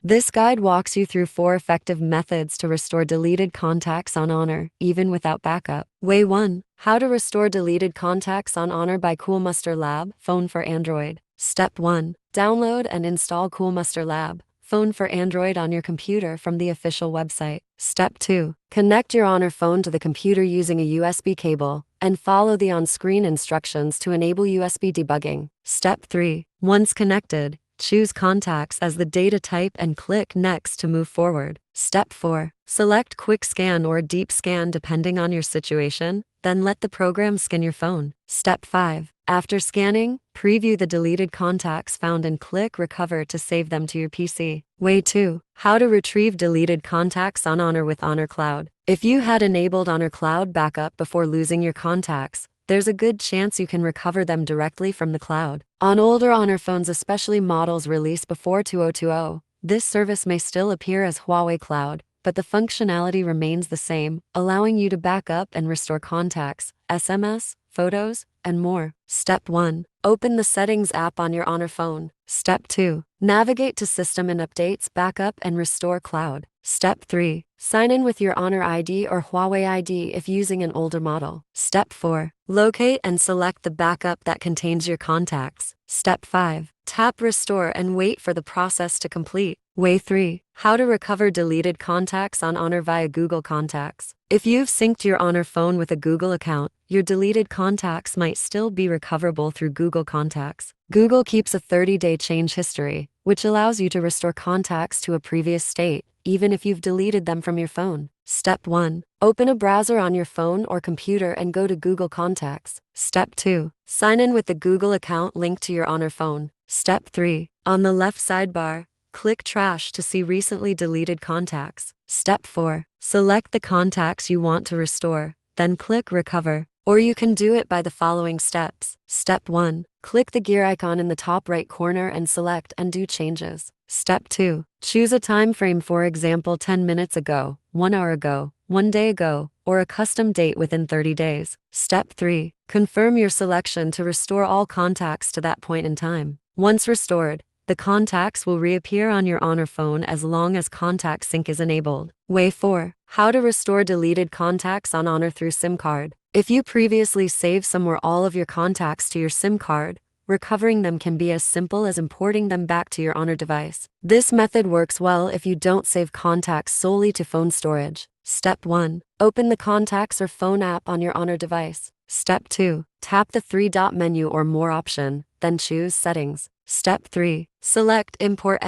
This guide walks you through 4 effective methods to restore deleted contacts on Honor, even without backup. Way 1. How to restore deleted contacts on Honor by Coolmuster Lab.Fone for Android. Step 1. Download and install Coolmuster Lab.Fone for Android on your computer from the official website. Step 2. Connect your Honor phone to the computer using a USB cable and follow the on-screen instructions to enable USB debugging. Step 3. Once connected, choose Contacts as the data type and click Next to move forward. Step 4. Select Quick Scan or Deep Scan depending on your situation, then let the program scan your phone. Step 5. After scanning, preview the deleted contacts found and click Recover to save them to your PC. Way 2. How to retrieve deleted contacts on Honor with Honor Cloud. If you had enabled Honor Cloud Backup before losing your contacts, there's a good chance you can recover them directly from the cloud. On older Honor phones, especially models released before 2020, this service may still appear as Huawei Cloud, but the functionality remains the same, allowing you to back up and restore contacts, SMS, photos, and more. Step 1. Open the Settings app on your Honor phone. Step 2. Navigate to System and Updates, Backup and Restore Cloud. Step 3. Sign in with your Honor ID or Huawei ID if using an older model. Step 4. Locate and select the backup that contains your contacts. Step 5. Tap Restore and wait for the process to complete. Way 3. How to recover deleted contacts on Honor via Google Contacts. If you've synced your Honor phone with a Google account, your deleted contacts might still be recoverable through Google Contacts. Google keeps a 30-day change history, which allows you to restore contacts to a previous state, even if you've deleted them from your phone. Step 1. Open a browser on your phone or computer and go to Google Contacts. Step 2. Sign in with the Google account linked to your Honor phone. Step 3. On the left sidebar, click Trash to see recently deleted contacts. Step 4. Select the contacts you want to restore, then click Recover. Or you can do it by the following steps. Step 1. Click the gear icon in the top right corner and select Undo Changes. Step 2. Choose a time frame, for example 10 minutes ago, 1 hour ago, 1 day ago, or a custom date within 30 days. Step 3. Confirm your selection to restore all contacts to that point in time. Once restored, the contacts will reappear on your Honor phone as long as Contact Sync is enabled. Way 4. How to restore deleted contacts on Honor through SIM card. If you previously saved some or all of your contacts to your SIM card, recovering them can be as simple as importing them back to your Honor device. This method works well if you don't save contacts solely to phone storage. Step 1. Open the Contacts or Phone app on your Honor device. Step 2. Tap the 3-dot menu or More option, then choose Settings. Step 3. Select Import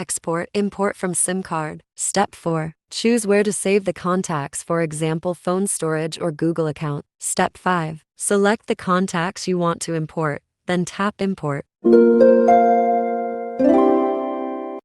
from SIM card. Step 4. Choose where to save the contacts, for example phone storage or Google account. Step 5. Select the contacts you want to import, then tap Import.